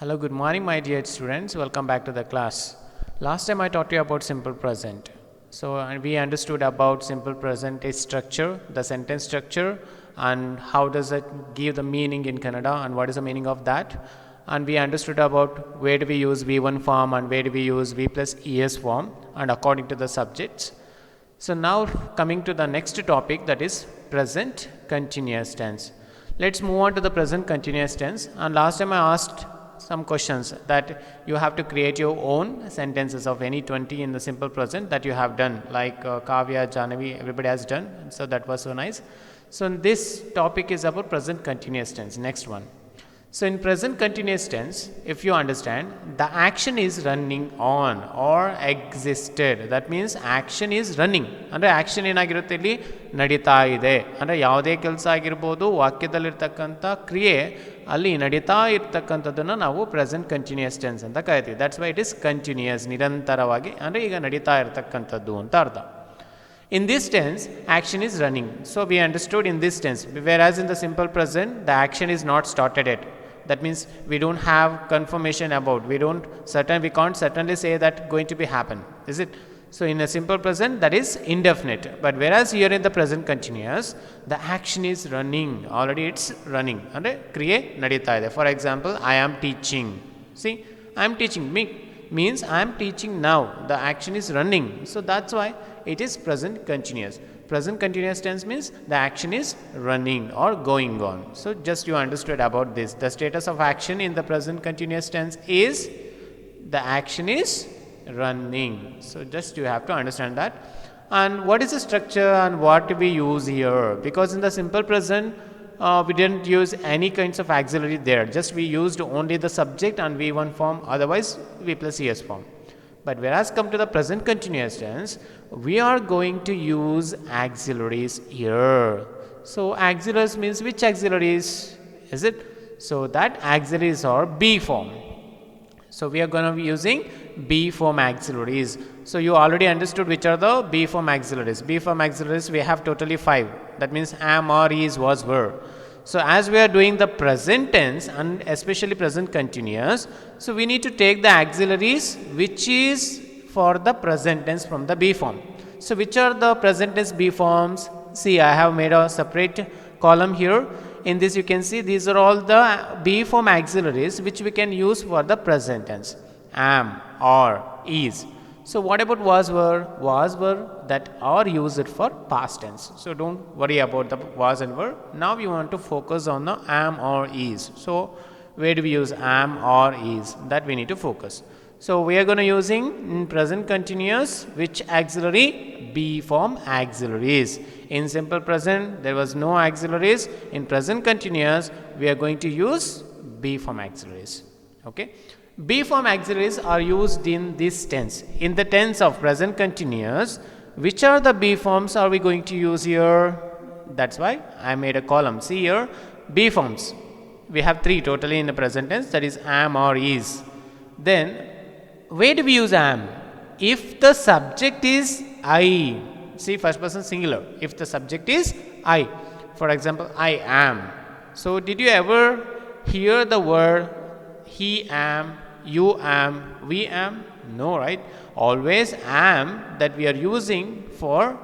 Hello, good morning, my dear students. Welcome back to the class. Last time I taught you about simple present. So we understood about simple present is structure, the sentence structure, and how does it give the meaning in Kannada and what is the meaning of that. And we understood about where do we use V1 form and where do we use V plus ES form and according to the subjects. So now coming to the next topic, that is present continuous tense. Let's move on to the present continuous tense. And last time I asked some questions that you have to create your own sentences of any 20 in the simple present that you have done, like Kavya, Janavi, everybody has done. So that was so nice. So this topic is about present continuous tense. Next one. So in present continuous tense, if you understand, the action is running on or existed. That means action is running. ಅಂದರೆ action ಏನಾಗಿರುತ್ತೆ ಇಲ್ಲಿ ನಡೀತಾ ಇದೆ. ಅಂದರೆ ಯಾವುದೇ ಕೆಲಸ ಆಗಿರ್ಬೋದು, ವಾಕ್ಯದಲ್ಲಿರ್ತಕ್ಕಂಥ ಕ್ರಿಯೆ ಅಲ್ಲಿ ನಡೀತಾ ಇರ್ತಕ್ಕಂಥದ್ದನ್ನು ನಾವು ಪ್ರೆಸೆಂಟ್ ಕಂಟಿನ್ಯೂಯಸ್ ಟೆನ್ಸ್ ಅಂತ ಕರಿತೀವಿ. That's why it is continuous, ನಿರಂತರವಾಗಿ ಅಂದರೆ ಈಗ ನಡೀತಾ ಇರ್ತಕ್ಕಂಥದ್ದು ಅಂತ ಅರ್ಥ. In this tense, action is running. So we understood in this tense, whereas in the simple present, the action is not started yet. That means we don't have confirmation about. We can't certainly say that going to be happen. Is it? So in a simple present, that is indefinite. But whereas here in the present continuous, the action is running. Already it's running. And kriye nadita ide. For example, I am teaching. See, I am teaching. Means I am teaching now. The action is running. So that's why it is present continuous. Present continuous tense means the action is running or going on. So just you understood about this. The status of action in the present continuous tense is the action is running. So just you have to understand that. And what is the structure and what we use here? Because in the simple present, we didn't use any kinds of auxiliary there. Just we used only the subject and V1 form, otherwise V plus ES form. But whereas come to the present continuous tense, we are going to use auxiliaries here. So auxiliaries means which auxiliaries? Is it? So that auxiliaries are B form. So we are going to be using B form auxiliaries. So you already understood which are the B form auxiliaries. B form auxiliaries we have totally 5. That means am, are, is, was, were. So as we are doing the present tense and especially present continuous, so we need to take the auxiliaries which is for the present tense from the B form. So which are the present tense B forms? See, I have made a separate column here. In this you can see these are all the B form auxiliaries which we can use for the present tense. Am, are, is. So what about was, were? Was, were, that are used for past tense. So don't worry about the was and were. Now we want to focus on the am or is. So where do we use am or is? That we need to focus. So we are going to using in present continuous which auxiliary? B form auxiliaries. In simple present there was no auxiliaries. In present continuous we are going to use B form auxiliaries. Okay. B form auxiliaries are used in this tense. In the tense of present continuous, which are the B forms are we going to use here? That's why I made a column. See here, B forms. We have 3 totally in the present tense, that is am or is. Then, where do we use am? If the subject is I. See, first person singular. If the subject is I. For example, I am. So, did you ever hear the word he am, you am, we am? No, right? Always am that we are using for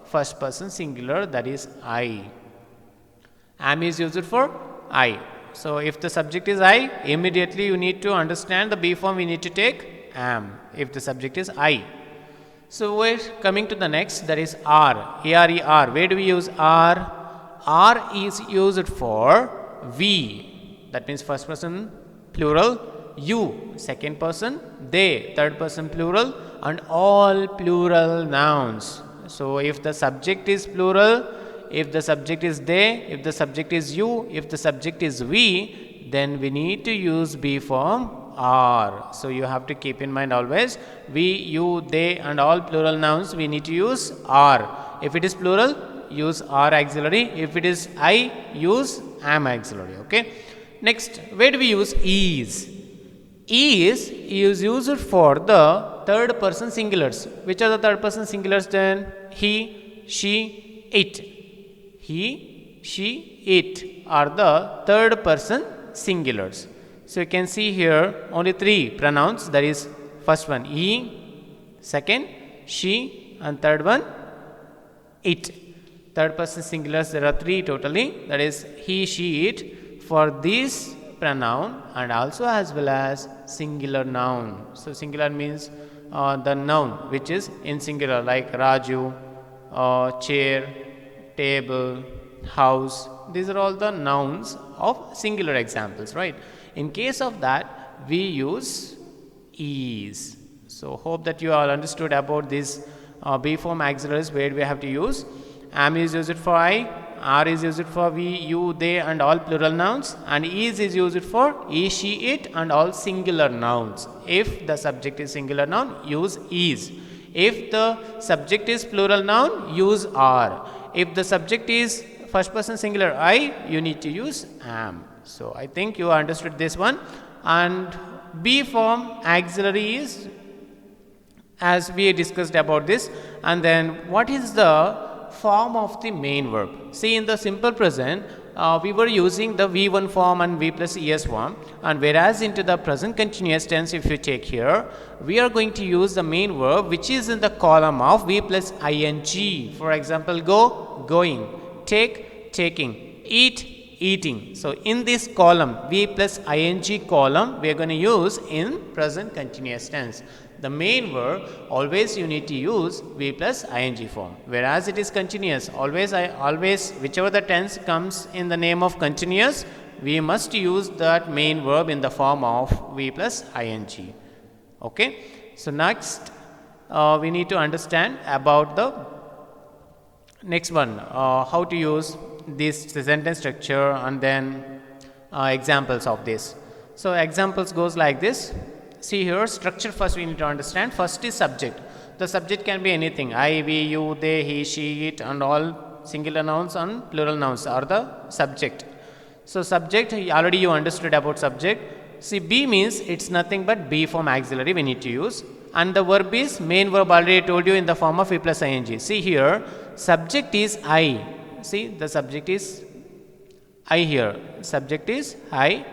first person singular, that is I. Am is used for I. So if the subject is I, immediately you need to understand the B form we need to take am if the subject is I. So we're coming to the next, that is are. A-R-E-R. Where do we use are? Are is used for we. That means first person plural, you, second person, they, third person plural, and all plural nouns. So if the subject is plural, if the subject is they, if the subject is you, if the subject is we, then we need to use B form are. So you have to keep in mind always we, you, they, and all plural nouns we need to use are. If it is plural, use are auxiliary. If it is I, use am auxiliary. Okay. Next, where do we use is? Is used for the third person singulars. Which are the third person singulars then? He, she, it. He, she, it are the third person singulars. So you can see here only 3 pronouns. That is first one he, second she, and third one it. Third person singulars, there are 3 totally. That is he, she, it for this pronoun, and also as well as singular noun. So singular means the noun which is in singular, like Raju, chair, table, house. These are all the nouns of singular examples, right? In case of that, we use is. So hope that you all understood about this be form auxiliaries where we have to use. Am is used for I, are is used for we, you, they, and all plural nouns, and is used for he, she, it, and all singular nouns. If the subject is singular noun, use is. If the subject is plural noun, use are. If the subject is first person singular I, you need to use am. So I think you understood this one. And be form auxiliary is, as we discussed about this. And then what is the form of the main verb? See, in the simple present, we were using the V1 form and V plus ES form, and whereas into the present continuous tense, if you take here, we are going to use the main verb which is in the column of V plus ing. For example, go, going, take, taking, eat, eating. So in this column, V plus ing column, we are going to use in present continuous tense. The main verb, always you need to use V plus ing form. Whereas it is continuous, always whichever the tense comes in the name of continuous, we must use that main verb in the form of V plus ing. Okay. So next, we need to understand about the next one, how to use this sentence structure, and then examples of this. So examples goes like this. See here, structure first we need to understand. First is subject. The subject can be anything. I, we, you, they, he, she, it, and all singular nouns and plural nouns are the subject. So subject, already you understood about subject. See, be means it's nothing but be form auxiliary we need to use. And the verb is main verb, already told you, in the form of V plus ing. See here, subject is I. See, the subject is I here. Subject is I.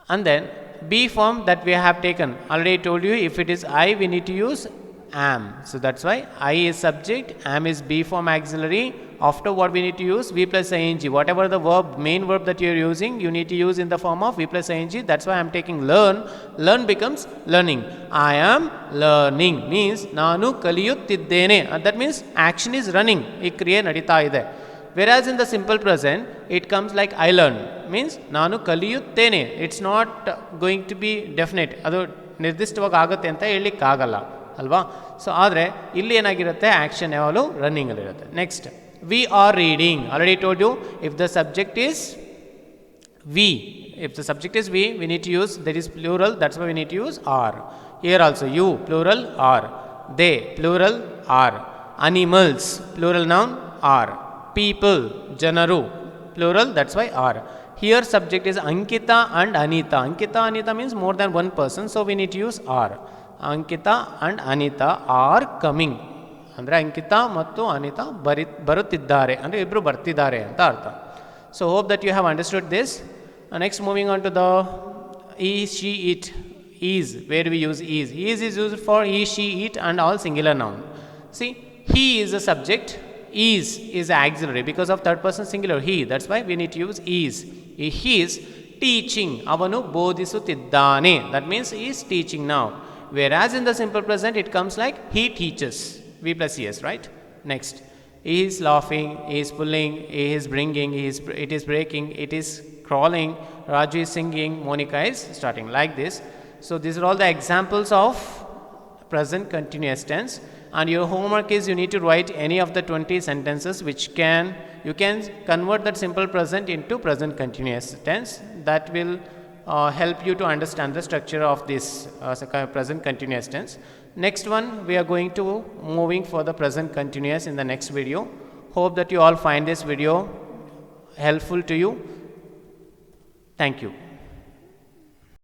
And then be form that we have taken, already told you, if it is I, we need to use am. So that's why I is subject, am is be form auxiliary. After what we need to use V plus ing. Whatever the verb, main verb that you are using, you need to use in the form of V plus ing. That's why I am taking learn. Learn becomes learning. I am learning means nanu kaliyuttiddene. That means action is running. Ee kriye nadita ide. Whereas in the simple present, it comes like I learn means nanu kaliyuttene. It's not going to be definite. Adu ನಿರ್ದಿಷ್ಟವಾಗಿ ಆಗುತ್ತೆ ಅಂತ ಹೇಳಲಿಕ್ಕೆ ಆಗಲ್ಲ ಅಲ್ವಾ. So ಆದರೆ ಇಲ್ಲಿ ಏನಾಗಿರುತ್ತೆ, action ಯಾವಾಗಲೂ ರನ್ನಿಂಗಲ್ಲಿರುತ್ತೆ. Next, we are reading. Already told you, if the subject is we, if the subject is we need to use, that is plural, that's why we need to use are. Here also you, plural, are. They, plural, are. Animals, plural noun, are. People, janaru, plural, that's why are. Here subject is Ankita and Anita. Ankita, Anita means more than one person, so we need to use are. Ankita and Anita are coming. ಅಂದರೆ ಅಂಕಿತ ಮತ್ತು ಅನಿತಾ ಬರುತ್ತಿದ್ದಾರೆ, ಅಂದರೆ ಇಬ್ಬರು ಬರ್ತಿದ್ದಾರೆ ಅಂತ ಅರ್ಥ. So hope that you have understood this. Next, moving on to the he, she, it, is, where we use is. Is used for he, she, it, and all singular noun. See, he is a subject, is auxiliary because of third person singular he. That's why we need to use is. He is teaching. Avanu bodhisutiddane. That means he is teaching now. Whereas in the simple present, it comes like he teaches. V plus es, right? Next, he is laughing, he is pulling, he is bringing, it is breaking, it is crawling, Raju is singing, Monica is starting, like this. So these are all the examples of present continuous tense, and your homework is you need to write any of the 20 sentences which you can convert that simple present into present continuous tense. That will help you to understand the structure of this present continuous tense. Next one, we are going to moving for the present continuous in the next video. Hope that you all find this video helpful to you. Thank you.